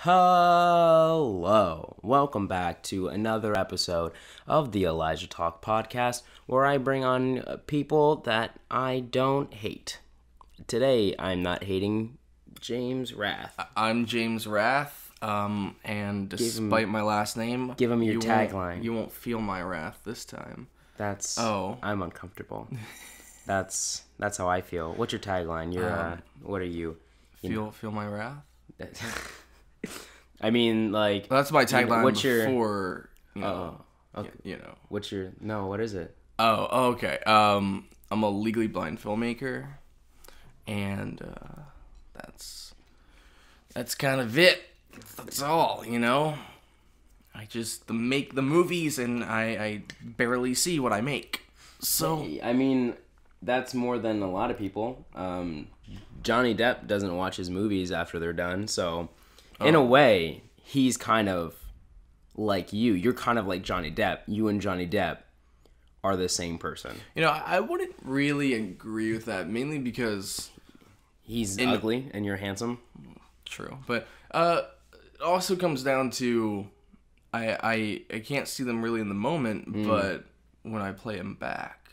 Hello. Welcome back to another episode of the Elijah Talk podcast, where I bring on people that I don't hate. Today, I'm not hating James Rath. I'm James Rath, and despite my last name... Give him your tagline. You won't feel my wrath this time. I'm uncomfortable. That's how I feel. What's your tagline? What are you? Feel my wrath? I mean, like... That's my tagline what's your... before, okay. What is it? Oh, okay. I'm a legally blind filmmaker, and that's kind of it. That's all, I just make the movies, and I barely see what I make. So... I mean, that's more than a lot of people. Johnny Depp doesn't watch his movies after they're done, so in a way, he's kind of like you. You're kind of like Johnny Depp. You and Johnny Depp are the same person. I wouldn't really agree with that, mainly because... He's ugly and you're handsome. True, but it also comes down to I can't see them really in the moment, but when I play them back,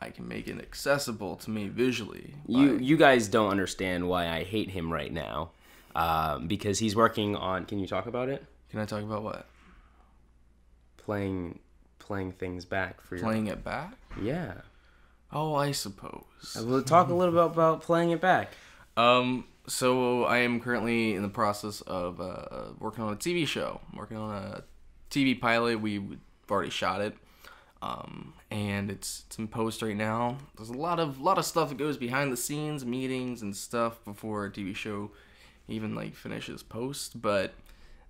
I can make it accessible to me visually. You guys don't understand why I hate him right now, because he's working on... Can you talk about it? Can I talk about what? Playing things back for your... Playing it back? Yeah. Oh, I suppose. We'll talk a little bit about playing it back. So I am currently in the process of working on a TV show. I'm working on a TV pilot. We've already shot it. And it's in post right now. There's a lot of stuff that goes behind the scenes, meetings and stuff before a TV show even finishes post, but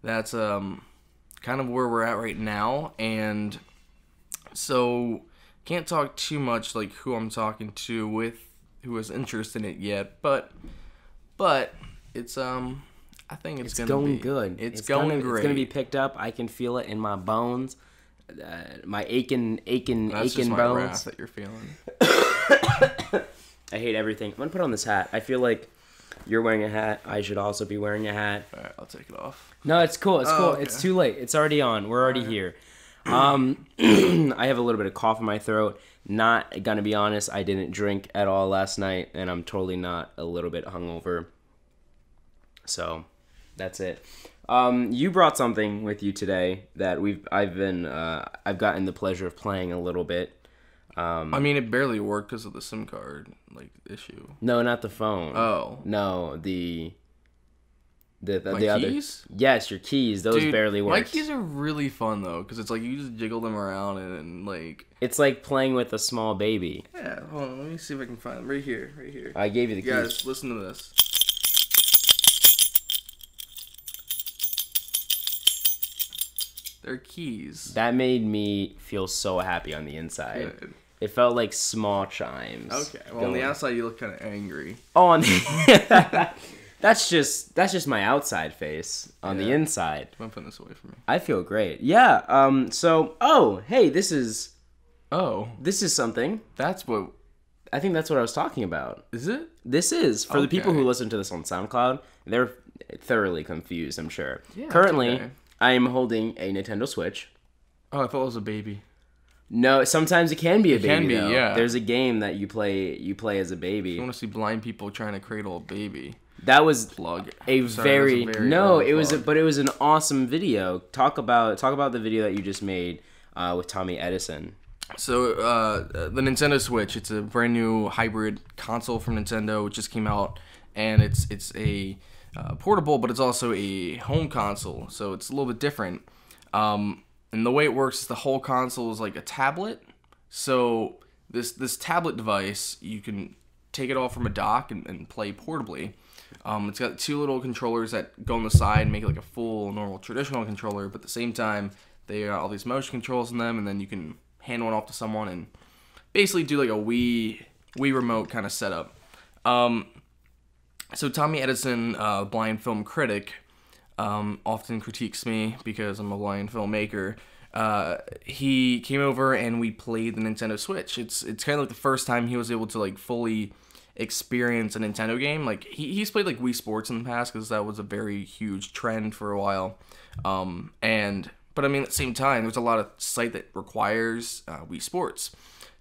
that's kind of where we're at right now. And so can't talk too much who I'm talking to with, who has interest in it yet, but it's I think it's going good. It's going great. It's gonna be picked up. I can feel it in my bones. My aching That's just my bones. wrath that you're feeling. I hate everything. I'm gonna put on this hat. I feel like you're wearing a hat. I should also be wearing a hat. All right, I'll take it off. No, it's cool. It's cool. Okay. It's too late. It's already on. We're already here. I have a little bit of cough in my throat. Not gonna be honest. I didn't drink at all last night, and I'm totally not a little bit hungover. So, that's it. You brought something with you today that I've gotten the pleasure of playing a little bit. I mean, it barely worked because of the SIM card issue. No, not the phone. Oh, no, the my keys? Other. Yes, your keys. Those Dude, barely work. My keys are really fun though, because it's you just jiggle them around and It's like playing with a small baby. Yeah, hold on. Let me see if I can find them. Right here. I gave you the keys. Guys, listen to this. They're keys. That made me feel so happy on the inside. Good. It felt like small chimes. Okay. Well, on the outside, you look kind of angry. Oh, on the that's just my outside face. On the inside, I'm putting this away from me. I feel great. Yeah. So, hey, this is something. That's what. I think that's what I was talking about. Is it? This is for the people who listen to this on SoundCloud. They're thoroughly confused, I'm sure. Yeah, currently, I am holding a Nintendo Switch. Oh, I thought it was a baby. No, sometimes it can be a baby. It can be, though. Yeah. There's a game that you play as a baby. You want to see blind people trying to cradle a baby. That was plug. It was an awesome video. Talk about the video that you just made with Tommy Edison. So the Nintendo Switch, it's a brand new hybrid console from Nintendo. It just came out, and it's a portable, but it's also a home console. So it's a little bit different. And the way it works is the whole console is like a tablet. So this tablet device, you can take it off from a dock and play portably. It's got two little controllers that go on the side and make it like a full normal traditional controller, but at the same time they got all these motion controls in them, and then you can hand one off to someone and basically do like a Wii remote kind of setup. So Tommy Edison, blind film critic, often critiques me because I'm a blind filmmaker. He came over and we played the Nintendo Switch. It's kind of like the first time he was able to like fully experience a Nintendo game. Like he's played like Wii Sports in the past because that was a very huge trend for a while. But I mean, at the same time, there's a lot of site that requires Wii Sports.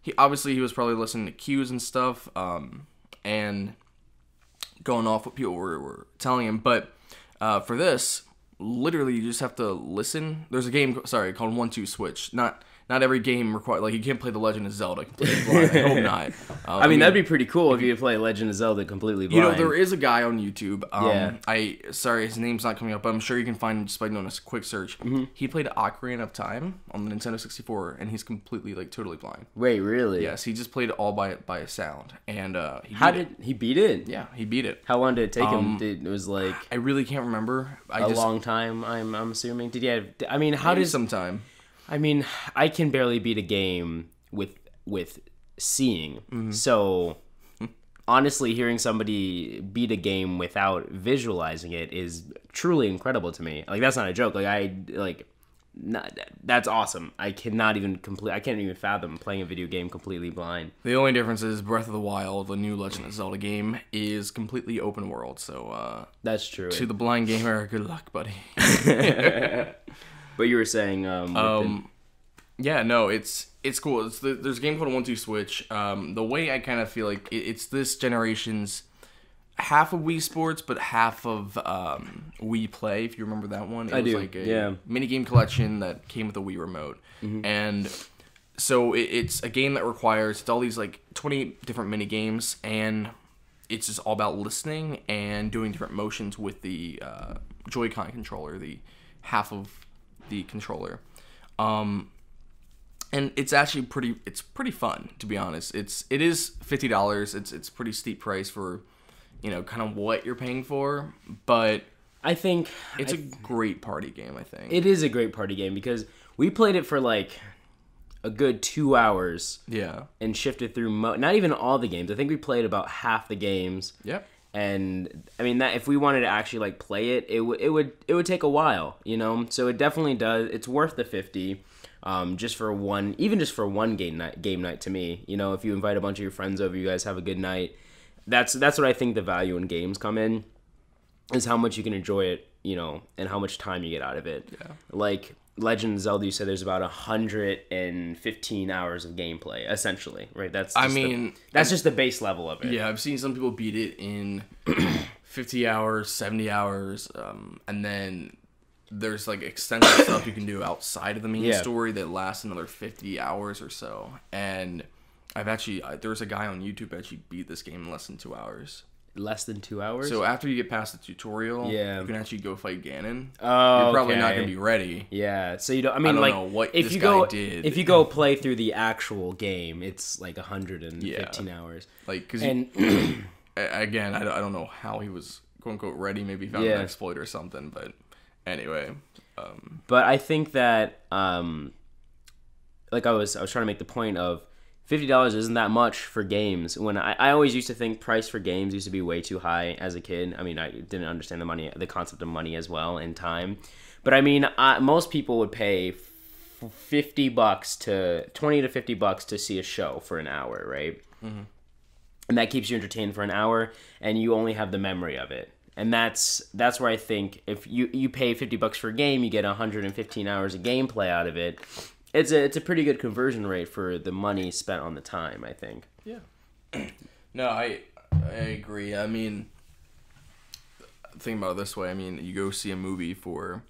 He was probably listening to cues and stuff, and going off what people were telling him. But for this, literally, you just have to listen. There's a game, called 1-2 Switch. Not every game requires, like, you can't play The Legend of Zelda completely blind. I hope not. I mean, that'd be pretty cool if you could play Legend of Zelda completely blind. You know, there is a guy on YouTube. Sorry, his name's not coming up, but I'm sure you can find him just by doing a quick search. Mm-hmm. He played Ocarina of Time on the Nintendo 64, and he's completely, like, totally blind. Wait, really? Yes, he just played it all by sound, and he beat it? Yeah, he beat it. How long did it take him? It was like I really can't remember. A long time. I'm assuming. Did he have? I mean, some time? I mean, I can barely beat a game with seeing. Mm-hmm. So, honestly, hearing somebody beat a game without visualizing it is truly incredible to me. Like, that's not a joke. That's awesome. I can't even fathom playing a video game completely blind. The only difference is Breath of the Wild, the new Legend of Zelda game, is completely open world. So, that's true. To the blind gamer, good luck, buddy. But you were saying, yeah, no, it's cool. There's a game called 1-2 Switch. The way I kind of feel like it's this generation's half of Wii Sports, but half of Wii Play. If you remember that one, it was like a mini game collection that came with a Wii remote, and so it's a game that requires all these like 20 different mini games, and it's just all about listening and doing different motions with the Joy-Con controller, the half of the controller, and it's actually pretty fun, to be honest. It is $50. It's a pretty steep price for, you know, kind of what you're paying for, but I think it's a great party game. I think it is a great party game because we played it for like a good 2 hours, and shifted through not even all the games. I think we played about half the games. Yep. And I mean that if we wanted to actually like play it, it would take a while, you know. So it definitely does. It's worth the $50, just for one game night to me. You know, if you invite a bunch of your friends over, you guys have a good night. That's what I think the value in games come in, is how much you can enjoy it, you know, and how much time you get out of it. Yeah. Like Legend of Zelda, you said there's about 115 hours of gameplay, essentially, right? That's just the base level of it. Yeah, I've seen some people beat it in 50 hours, 70 hours, and then there's like extensive stuff you can do outside of the main story that lasts another 50 hours or so. And there's a guy on YouTube that actually beat this game in less than 2 hours. Less than 2 hours? So after you get past the tutorial, you can actually go fight Ganon. Oh, you're probably not going to be ready. Yeah, so you don't. I don't know what this guy did. If you go play through the actual game, it's like 115 hours. Like, because again, I don't know how he was quote unquote ready. Maybe he found an exploit or something. But anyway, but I think that like I was trying to make the point of, $50 isn't that much for games. When I always used to think price for games used to be way too high as a kid. I mean, I didn't understand the concept of money as well in time. But I mean, most people would pay $50 to $20 to $50 to see a show for an hour, right? Mm-hmm. And that keeps you entertained for an hour, and you only have the memory of it. And that's where I think if you pay $50 for a game, you get 115 hours of gameplay out of it. It's a pretty good conversion rate for the money spent on the time, I think. Yeah. No, I agree. I mean, think about it this way. I mean, you go see a movie for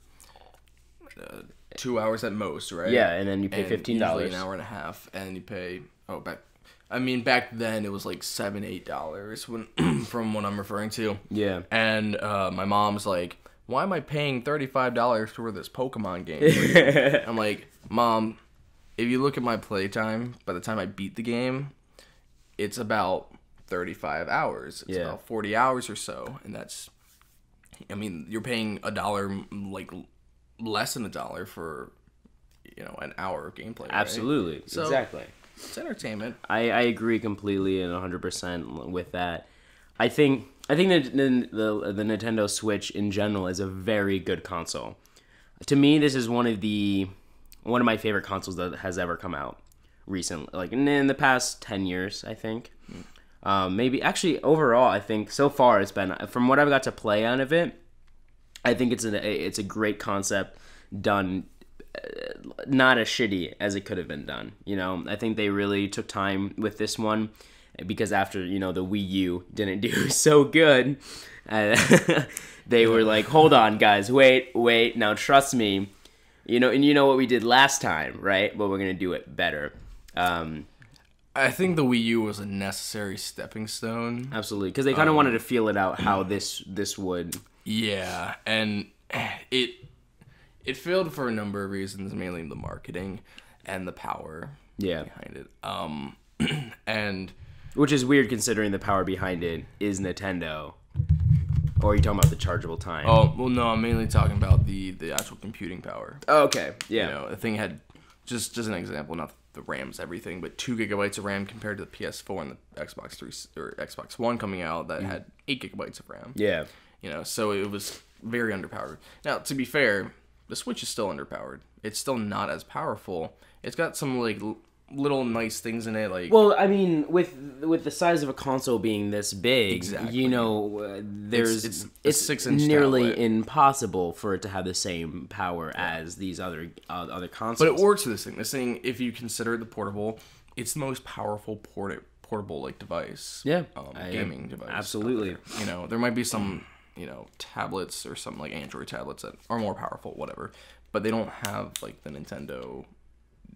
2 hours at most, right? Yeah, and then you pay $15. Usually an hour and a half, and you pay back then it was like $7-8 from what I'm referring to. Yeah. And my mom's like, why am I paying $35 for this Pokemon game? I'm like, Mom, if you look at my playtime, by the time I beat the game, it's about 35 hours. It's about 40 hours or so. And that's, I mean, you're paying $1, like less than $1 for, you know, an hour of gameplay. Absolutely. Right? So, exactly. It's entertainment. I agree completely and 100% with that. I think the Nintendo Switch in general is a very good console. To me, this is one of my favorite consoles that has ever come out recently, like in the past 10 years, I think. Maybe actually overall, I think so far it's been, from what I've got to play out of it, I think it's a great concept done not as shitty as it could have been done. You know, I think they really took time with this one because after, you know, the Wii U didn't do so good, they were like, hold on, guys, wait, now trust me, you know, and you know what we did last time, right? But we're gonna do it better. I think the Wii U was a necessary stepping stone. Absolutely, because they kind of wanted to feel it out how this would. Yeah, and it failed for a number of reasons, mainly the marketing and the power behind it. And which is weird considering the power behind it is Nintendo. Or are you talking about the chargeable time? Oh, well, no, I'm mainly talking about the actual computing power. Oh, okay, yeah. You know, the thing had, just an example, not the RAM's everything, but 2 gigabytes of RAM compared to the PS4 and the Xbox 3 or Xbox One coming out that had 8 gigabytes of RAM. Yeah. You know, so it was very underpowered. Now, to be fair, the Switch is still underpowered. It's still not as powerful. It's got some, like, little nice things in it, like... Well, I mean, with the size of a console being this big, exactly. You know, it's 6-inch nearly tablet. Impossible for it to have the same power as these other consoles. But it works with this thing. This thing, if you consider it the portable, it's the most powerful portable, like, device. Yeah. Gaming device. Absolutely. You know, there might be some, you know, tablets or some, like, Android tablets that are more powerful, whatever. But they don't have, like, the Nintendo...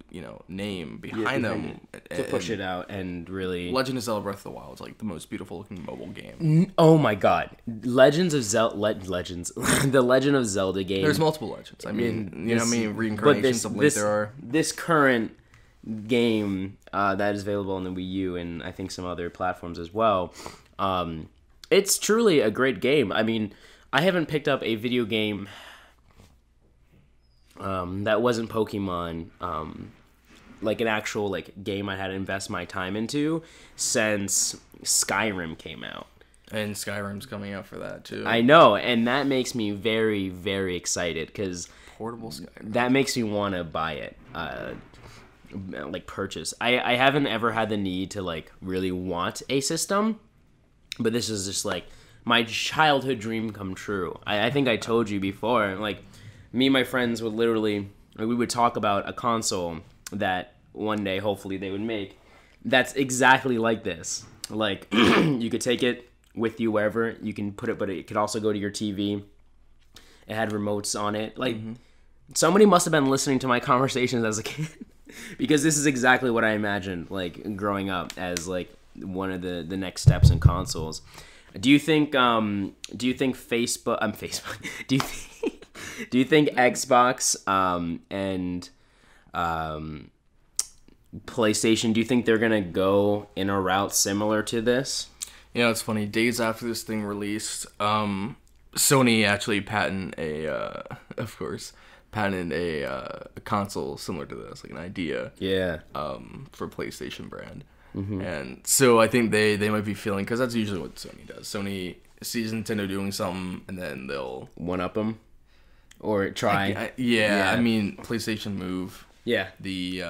you know, name behind them to push it out and really. Legend of Zelda Breath of the Wild is like the most beautiful looking mobile game. Oh my god, Legends of Zelda, Legends, the Legend of Zelda game. There's multiple legends. I mean, you know how many reincarnations of Link there are. This current game that is available on the Wii U and I think some other platforms as well. It's truly a great game. I mean, I haven't picked up a video game that wasn't Pokemon, like an actual like game I had to invest my time into since Skyrim came out. And Skyrim's coming out for that too. I know, and that makes me very, very excited because portable Skyrim. That makes me want to buy it, like purchase. I haven't ever had the need to like really want a system, but this is just like my childhood dream come true. I think I told you before, like. Me and my friends would literally, we would talk about a console that one day, hopefully, they would make. That's exactly like this. Like, you could take it with you wherever. You can put it, but it could also go to your TV. It had remotes on it. Like, somebody must have been listening to my conversations as a kid. Because this is exactly what I imagined, like, growing up as, like, one of the next steps in consoles. Do you think Facebook, do you think Xbox and PlayStation, do you think they're going to go in a route similar to this? You know, it's funny. Days after this thing released, Sony actually patented a console similar to this, like an idea. Yeah. For PlayStation brand. Mm-hmm. And so I think they might be feeling, because that's usually what Sony does. Sony sees Nintendo doing something, and then they'll... one-up them? Or try. I mean, PlayStation Move. Yeah. The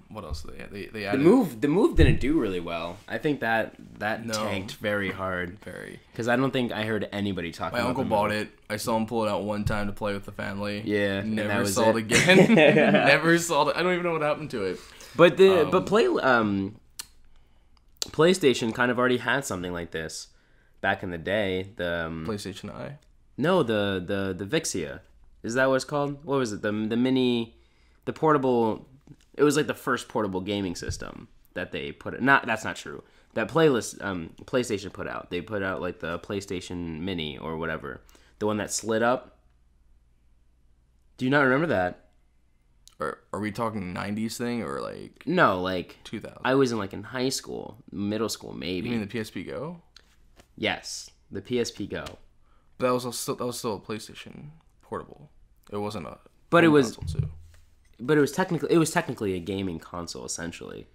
what else did they added? The move didn't do really well. I think that tanked very hard. Very. Because I don't think I heard anybody talking about it. My uncle bought it. I saw him pull it out one time to play with the family. Yeah. Never saw it again. Never saw it. I don't even know what happened to it. But PlayStation kind of already had something like this back in the day. The PlayStation Eye. No, the Vixia. Is that what it's called? What was it? The mini, the portable. It was like the first portable gaming system that they put. That's not true. That PlayStation put out. They put out like the PlayStation Mini or whatever, the one that slid up. Do you not remember that? Or are we talking 90s thing or like? No, like 2000. I was in high school, middle school, maybe. You mean the PSP Go? Yes, the PSP Go. But that was still a PlayStation portable. It wasn't a. But it was. Console too. But it was technically a gaming console essentially.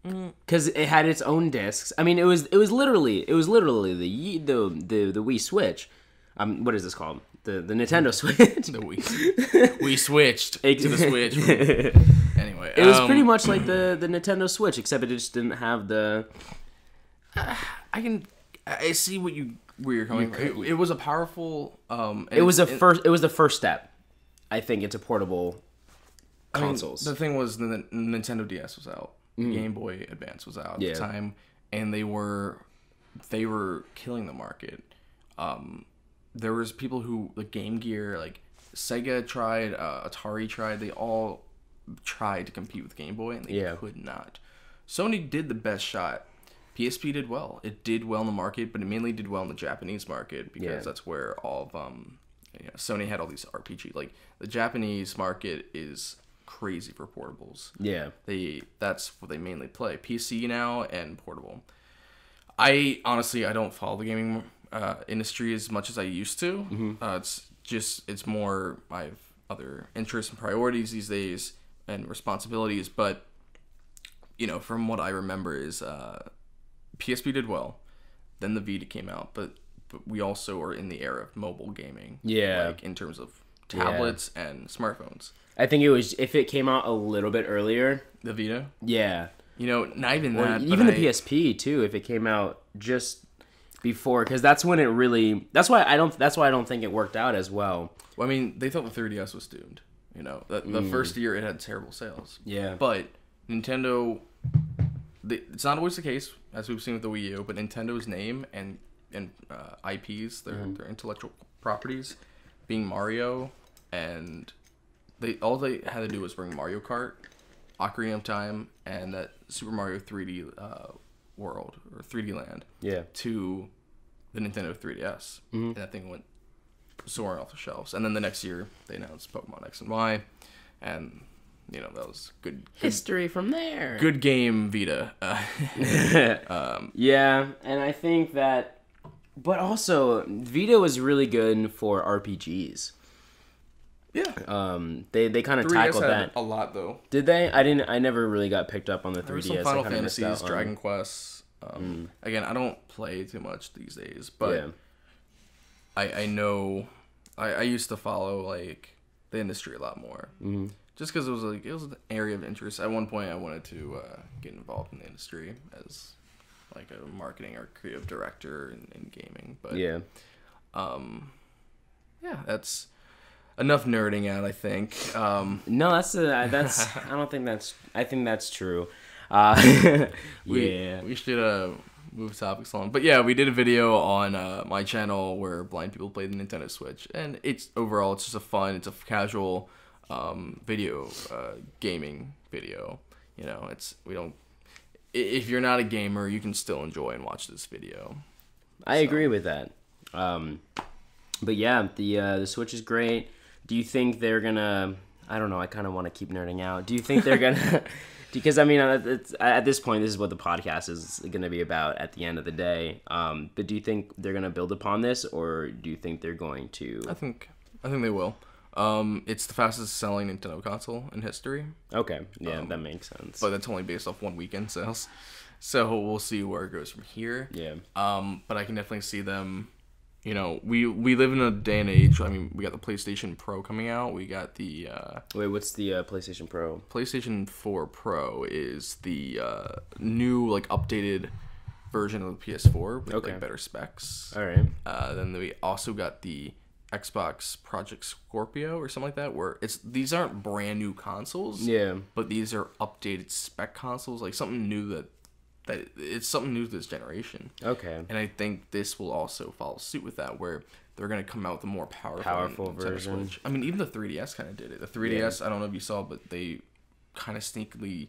Because it had its own discs. I mean, it was literally the Wii Switch. What is this called? The Nintendo Switch. The Wii. We switched to the Switch. Anyway, it was pretty much like the Nintendo Switch, except it just didn't have the. I see where you're coming from. It was a powerful. It was the first step, I think, into portable consoles. The thing was, the Nintendo DS was out. The Game Boy Advance was out at the time, and they were killing the market. There was people who, like Game Gear, like Sega tried, Atari tried. They all tried to compete with Game Boy, and they could not. Sony did the best shot. PSP did well. It did well in the market, but it mainly did well in the Japanese market because that's where all of Sony had all these RPG. Like the Japanese market is crazy for portables. Yeah, that's what they mainly play. PC now and portable. I don't follow the gaming industry as much as I used to. It's more I have other interests and priorities these days and responsibilities. But from what I remember is PSP did well. Then the Vita came out, but we also are in the era of mobile gaming. Yeah, like in terms of tablets and smartphones. I think it was if it came out a little bit earlier. The Vita. Yeah. Not even that. Even the PSP too. If it came out just before, because that's when it really. That's why I don't think it worked out as well. Well, I mean, they thought the 3DS was doomed. The first year it had terrible sales. Yeah. But Nintendo. It's not always the case, as we've seen with the Wii U, but Nintendo's name and IPs, their intellectual properties, being Mario, and all they had to do was bring Mario Kart, Ocarina of Time, and that Super Mario 3D World or 3D Land to the Nintendo 3DS, and that thing went soaring off the shelves. And then the next year they announced Pokemon X and Y, and that was good history from there. Good game, Vita. Yeah, and I think that, but also Vita was really good for RPGs. Yeah. They kind of tackled that a lot though. Did they? I never really got picked up on the 3DS. There were some Final Fantasies, Dragon Quests. Again, I don't play too much these days, but I know I used to follow like the industry a lot more. Just because it was an area of interest. At one point, I wanted to get involved in the industry as like a marketing or creative director in gaming. But that's enough nerding out. I think. No, that's I don't think that's. I think that's true. We should move topics along. But yeah, we did a video on my channel where blind people play the Nintendo Switch, and it's just a fun. It's a casual. Video gaming video. If you're not a gamer, you can still enjoy and watch this video. I agree with that. But yeah, the Switch is great. Do you think they're gonna? I don't know. I kind of want to keep nerding out. Do you think they're gonna? Because I mean, at this point, this is what the podcast is gonna be about. At the end of the day, but do you think they're gonna build upon this, or do you think they're going to? I think they will. It's the fastest selling Nintendo console in history. Okay, yeah, that makes sense. But that's only based off one weekend sales, so we'll see where it goes from here. Yeah. But I can definitely see them. We live in a day and age. I mean, we got the PlayStation Pro coming out. We got the. Wait, what's the PlayStation Pro? PlayStation 4 Pro is the new updated version of the PS4 with better specs. All right. Then we also got the Xbox Project Scorpio or something like that, where these aren't brand new consoles, but these are updated spec consoles, like something new that it's something new to this generation. Okay. And I think this will also follow suit with that, where they're going to come out with a more powerful version. Switch. I mean, even the 3DS kind of did it. The 3DS, I don't know if you saw, but they kind of sneakily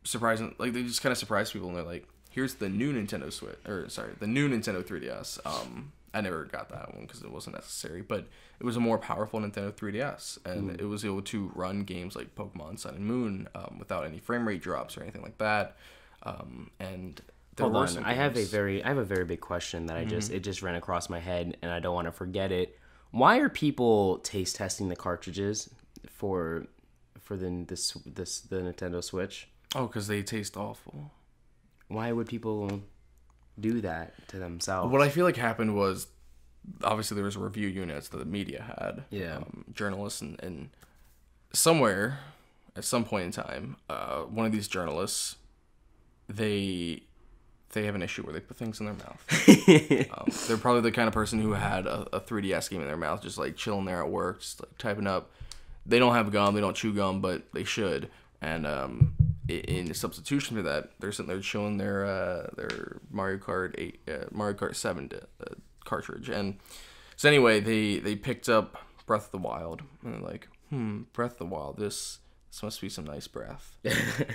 surprising, like they just kind of surprised people, and they're like, here's the new Nintendo Switch, the new Nintendo 3DS. I never got that one because it wasn't necessary, but it was a more powerful Nintendo 3DS, and it was able to run games like Pokemon Sun and Moon without any frame rate drops or anything like that. And hold on, I have a very big question that it just ran across my head, and I don't want to forget it. Why are people taste testing the cartridges for the Nintendo Switch? Oh, because they taste awful. Why would people do that to themselves? What I feel like happened was, obviously there was review units that the media had, journalists, and somewhere at some point in time, one of these journalists, they have an issue where they put things in their mouth. They're probably the kind of person who had a 3DS game in their mouth, just like chilling there at work, just like typing up. They don't have gum, they don't chew gum, but they should. And in substitution for that, they're sitting there showing their Mario Kart 7 cartridge. And so anyway, they picked up Breath of the Wild, and they're like, Breath of the Wild, this must be some nice breath.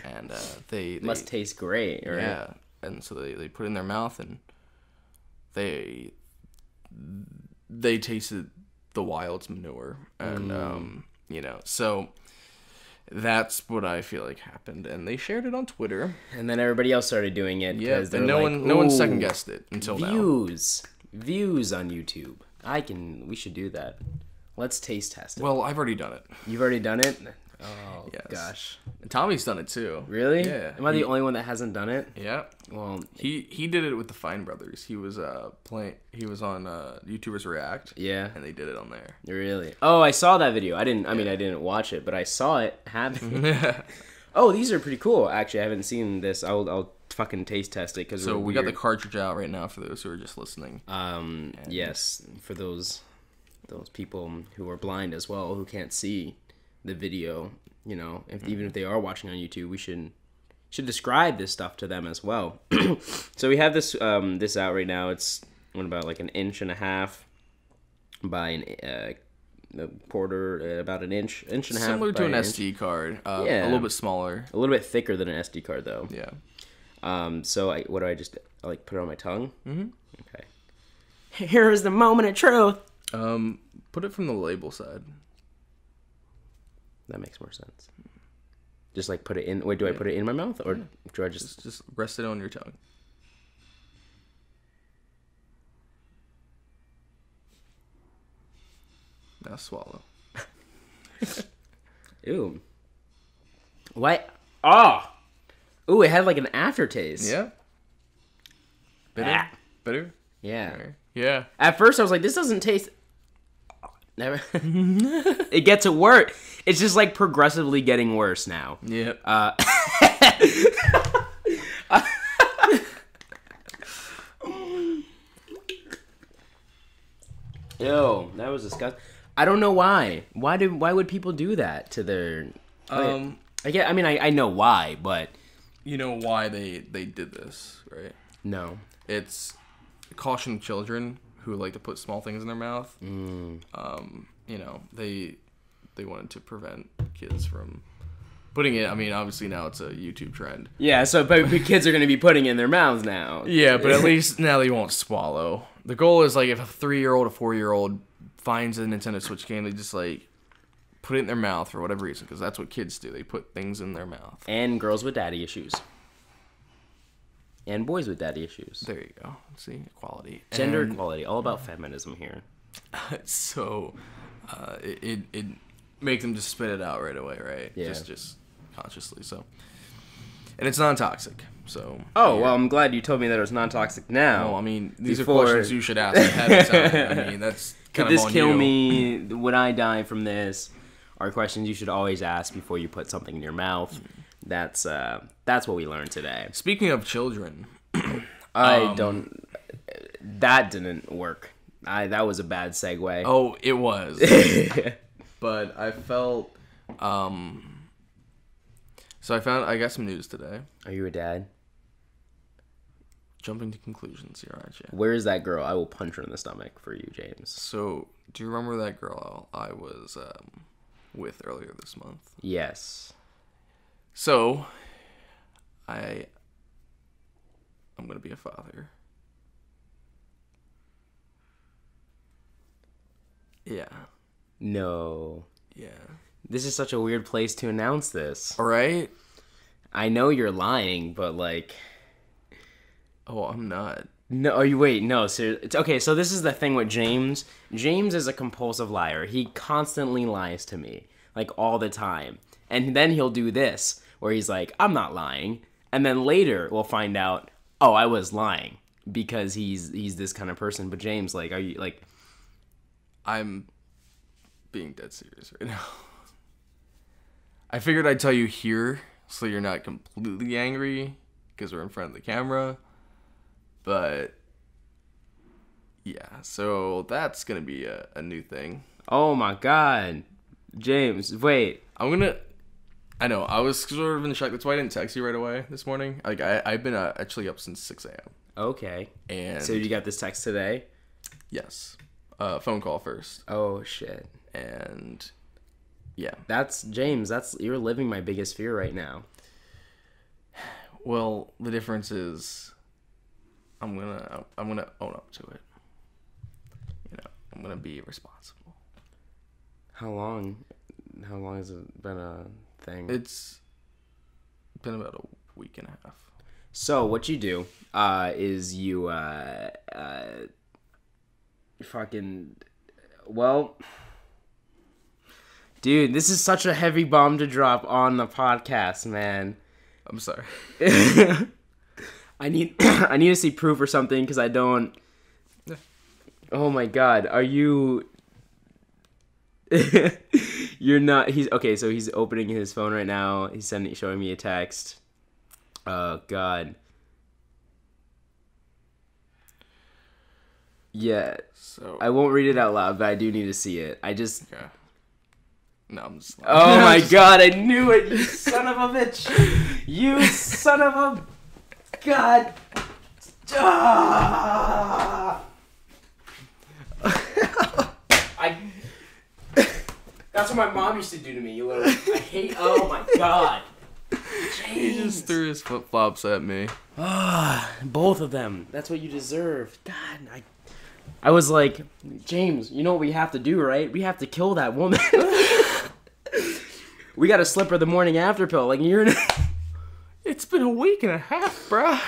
And they must taste great, right? Yeah. And so they put it in their mouth, and they tasted the wild's manure. And so that's what I feel like happened, and they shared it on Twitter, and then everybody else started doing it. Yeah, and no one second guessed it until views on YouTube. We should do that. Let's taste test it. Well, I've already done it. You've already done it? Oh, yes. Gosh. And Tommy's done it too. Really? Yeah. Am I the only one that hasn't done it? Yeah. Well, he did it with the Fine Brothers. He was he was on YouTubers React. Yeah. And they did it on there. Really? Oh, I saw that video. I didn't watch it, but I saw it happen. Oh, these are pretty cool. Actually, I haven't seen this. I'll fucking taste test it because we got the cartridge out right now for those who are just listening. Yes, for those people who are blind as well, who can't see the video, even if they are watching on YouTube, we should describe this stuff to them as well. So we have this out right now. It's about like 1.5 inches by a quarter, about an inch and a half. Similar to an SD card, a little bit smaller, a little bit thicker than an SD card though. Yeah. So I put it on my tongue. Mm-hmm. Okay. Here is the moment of truth. Put it from the label side. That makes more sense. Just like put it in. Wait, do I put it in my mouth or do I just rest it on your tongue? Now swallow. Ew. What? Oh. Ooh, it had like an aftertaste. Yeah. Bitter. Bitter. Yeah. Yeah. At first, I was like, "This doesn't taste." Never. It gets worse. It's just like progressively getting worse now. Yep. Ew, that was disgusting. I don't know why. Why would people do that to their? I know why, but you know why they did this, right? No. It's caution children who like to put small things in their mouth. They wanted to prevent kids from putting it. I mean, obviously now it's a YouTube trend. Yeah, so but kids are going to be putting it in their mouths now. Yeah, but at least now they won't swallow. The goal is like if a 3-year-old, a 4-year-old finds a Nintendo Switch game, they just like put it in their mouth for whatever reason, because that's what kids do. They put things in their mouth. And girls with daddy issues. And boys with daddy issues. There you go. See, equality. Gender equality. All about feminism here. So, it make them just spit it out right away, right? Yeah. Just consciously. So, and it's non-toxic. So. Oh, well, I'm glad you told me that it was non-toxic now. Well, I mean, these are questions you should ask ahead of time. I mean, that's kind of on you. Could this kill me? Would I die from this? Are questions you should always ask before you put something in your mouth. That's what we learned today. Speaking of children, that didn't work. That was a bad segue. Oh, it was. But I felt so I got some news today. Are you a dad? Jumping to conclusions here, aren't you? Where is that girl? I will punch her in the stomach for you, James. So, do you remember that girl I was with earlier this month? Yes. So, I'm gonna be a father. Yeah. No. Yeah. This is such a weird place to announce this. All right. I know you're lying, but like. Oh, I'm not. No, wait, no, seriously. Okay, so this is the thing with James. James is a compulsive liar. He constantly lies to me, like all the time. And then he'll do this, where he's like, I'm not lying. And then later we'll find out, oh, I was lying, because he's this kind of person. But James, like, are you like? I'm being dead serious right now. I figured I'd tell you here so you're not completely angry because we're in front of the camera. But yeah, so that's gonna be a new thing. Oh my God, James, wait. I know, I was sort of in shock. That's why I didn't text you right away this morning. Like, I've been actually up since 6 a.m. Okay. And so you got this text today? Yes. Phone call first. Oh, shit. And yeah. That's, James, you're living my biggest fear right now. Well, the difference is I'm gonna own up to it. You know, I'm gonna be responsible. How long has it been a thing? It's been about a week and a half. So what you do is you fucking, well, dude, this is such a heavy bomb to drop on the podcast, man. I'm sorry. I need to see proof or something because I don't. Yeah. Oh my God, are you? You're not. He's okay. So he's opening his phone right now. He's showing me a text. Oh God. Yeah. So I won't read it out loud, but I do need to see it. I just. Okay. No, I'm just. Oh my God! I knew it. You son of a bitch. You son of a. God. Ah! That's what my mom used to do to me. You little. I hate. Oh my God. He just threw his flip flops at me. Both of them. That's what you deserve. God, I was like, James, you know what we have to do, right? We have to kill that woman. We got to slip her the morning after pill. Like It's been a week and a half, bruh.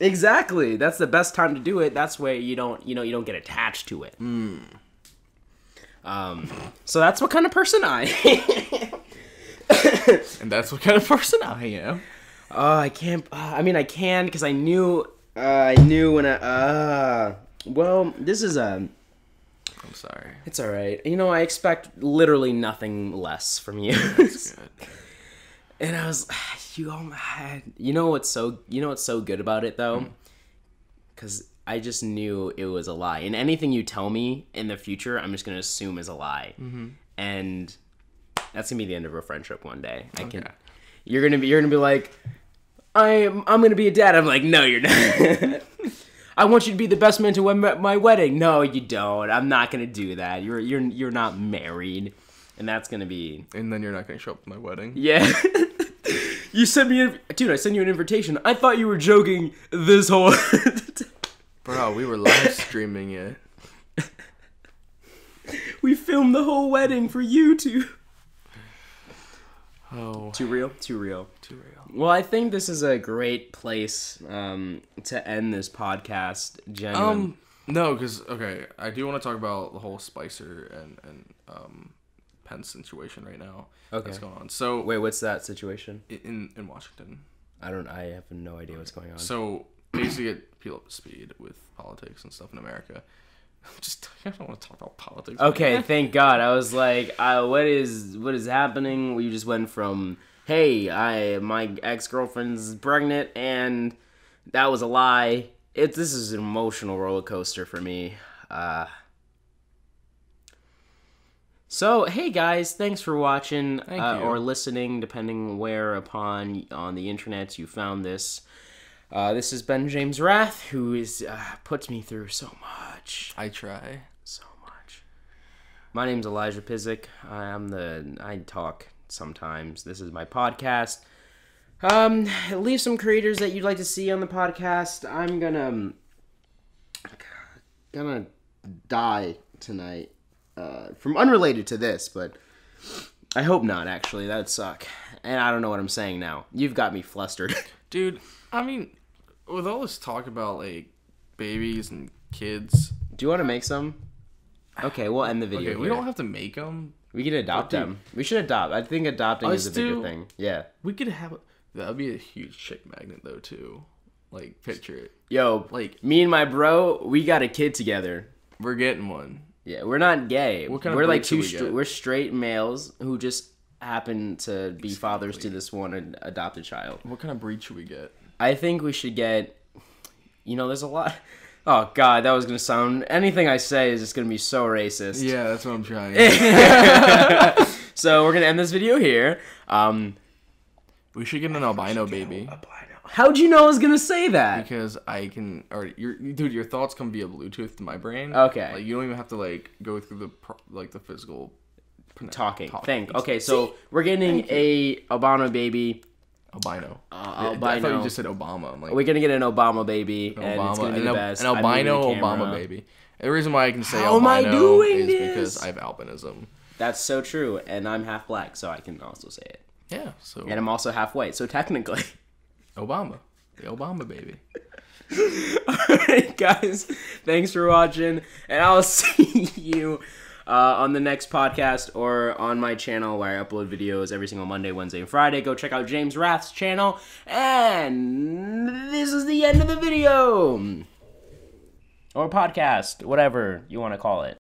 Exactly. That's the best time to do it. That's where you don't get attached to it. So that's what kind of person I am. And that's what kind of person I am. I can't. I mean, I can because I knew when I. Well, this is a. I'm sorry. It's all right. You know, I expect literally nothing less from you. That's good. And I was, you know what's so good about it though, because I just knew it was a lie. And anything you tell me in the future, I'm just gonna assume is a lie. And that's gonna be the end of our friendship one day. You're gonna be like, I'm gonna be a dad. I'm like, no, you're not. I want you to be the best man to my wedding. No, you don't. I'm not gonna do that. You're not married, and that's gonna be. And then you're not gonna show up to my wedding. Yeah. You sent me, dude. I sent you an invitation. I thought you were joking this whole. Bro, we were live streaming it. We filmed the whole wedding for you two. Oh. Too real. Well, I think this is a great place to end this podcast. Genuine. No, because I do want to talk about the whole Spicer and Pence situation right now. Okay. That's going on. So wait, what's that situation in Washington? I have no idea what's going on. So basically, get people up to speed with politics and stuff in America. I don't want to talk about politics. Okay, thank God. I was like, what is happening? We just went from, hey, my ex-girlfriend's pregnant, and that was a lie. This is an emotional roller coaster for me. So, hey guys, thanks for watching or listening, depending where on the internet you found this. This has been James Rath, who puts me through so much. I try. So much. My name's Elijah Pysyk. I talk sometimes. This is my podcast. Leave some creators that you'd like to see on the podcast. I'm gonna die tonight. From unrelated to this, but I hope not, actually. That'd suck. And I don't know what I'm saying now. You've got me flustered. Dude, I mean, with all this talk about, like, babies and kids... Do you want to make some? Okay, we'll end the video we don't have to make them. We can adopt them. We should adopt. I think adopting is a bigger thing. Yeah. We could have... That would be a huge chick magnet, though, too. Like, picture it. Yo, like, me and my bro, we got a kid together. We're getting one. Yeah, we're not gay. What kind we're of like we're straight males who just happen to be fathers to this one adopted child. What kind of breed should we get? I think we should get, there's a lot. Oh, God, that was going to sound, anything I say is just going to be so racist. Yeah, that's what I'm trying. So we're going to end this video here. We should get an albino baby. How'd you know I was going to say that? Because I can, dude, your thoughts come via Bluetooth to my brain. Okay. Like, you don't even have to, like, go through the physical talking. Okay, so we're getting a albino baby. Albino. Albino. I thought you just said Obama. I'm like, we're gonna get an Obama baby, and it's gonna be the best. An albino Obama baby. The reason why I can say How am I albino doing is this? because I have albinism. That's so true, and I'm half black, so I can also say it. Yeah. So. And I'm also half white, so technically. Obama. The Obama baby. Alright, guys. Thanks for watching, and I'll see you on the next podcast or on my channel where I upload videos every single Monday, Wednesday, and Friday. Go check out James Rath's channel. And this is the end of the video. Or podcast, whatever you want to call it.